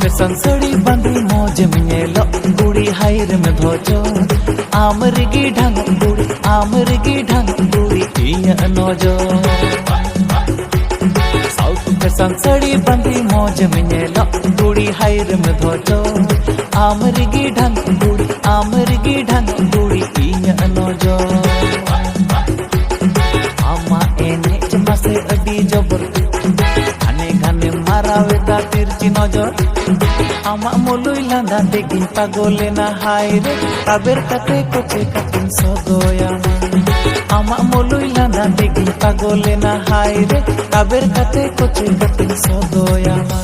fashion sari बांधी मौज मिलो गुड़ी हायर में धोचो आमरगी ढंग गुड़ी आमरगी ढंग गुड़ी इया नोजो साउथ फैशन साड़ी बांधी मौज मिलो गुड़ी हायर में धोचो आमरगी ढंग गुड़ी इया नोजो आमा एने जमासे अडी जबर मारावेदा तिरची नजर आमा मुलुई लांदा देगिन पागले ना हाय रे ताबेर काते कोचे कातिन सगोयामा आमा मुलुई लांदा देगिन पागले ना हाय रे ताबेर काते कोचे कातिन सगोयामा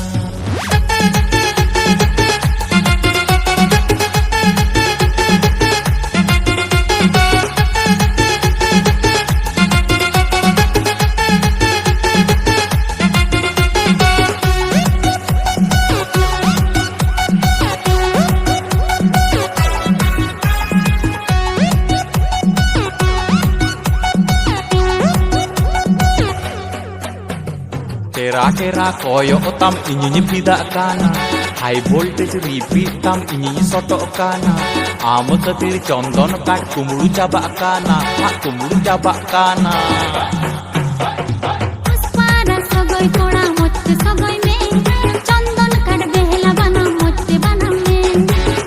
Kera koyo otam inyi pidak kana high voltage repeat tam inyi sotok kana am katir chondon kat kumuru cabak kana kumuru cabak kana puspara sogoy thoda motte sogoy me chondon kat behla bana motte bana me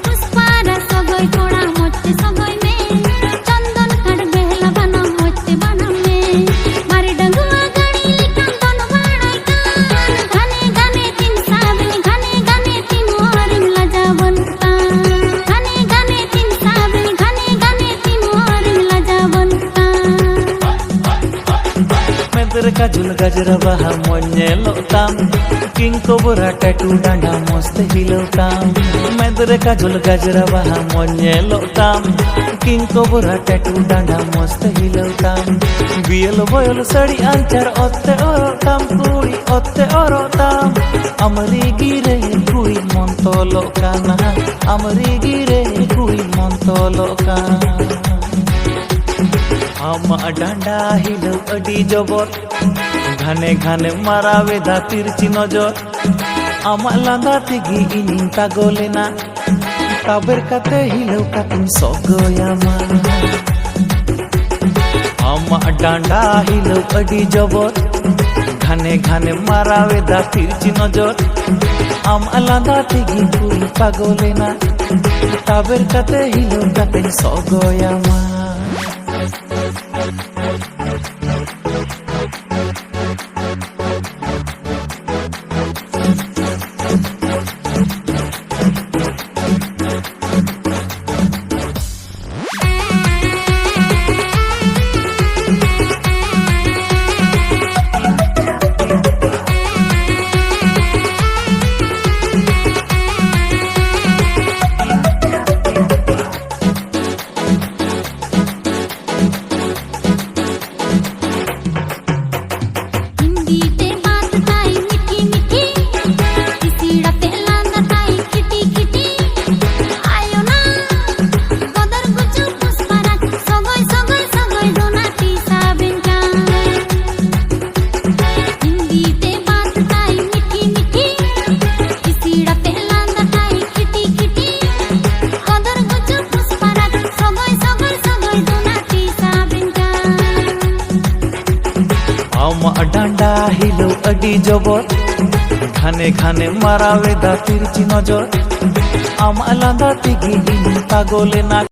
puspara sogoy thoda motte sogoy me chondon kat behla bana motte bana me mari danguwa kajul gajra baha monyelo tam king cobra tattoo danda mast hilo tam medre kajul gajra baha monyelo tam king cobra tattoo danda mast hilo tam biel boyol sadi anchar otte oro tam amri gire kui montolo kana amri gire kui montolo kana आमा डांडा हिलो अडी जबर घाने घाने मारावेदा तिरची नजर आमा लांदा तिगी इनी पागलेना ताबेर काते हिलो कातिन सगोयामा आमा डांडा हिलो अडी जबर घाने घाने मारावेदा तिरची नजर आमा लांदा तिगी कुई पागलेना ताबेर काते हिलो कातिन सगोयामा डांडा हिलो अडी जबर घाने घाने मारावेदा तिरची नजर आमा लांदा तिगी इनी पागले ना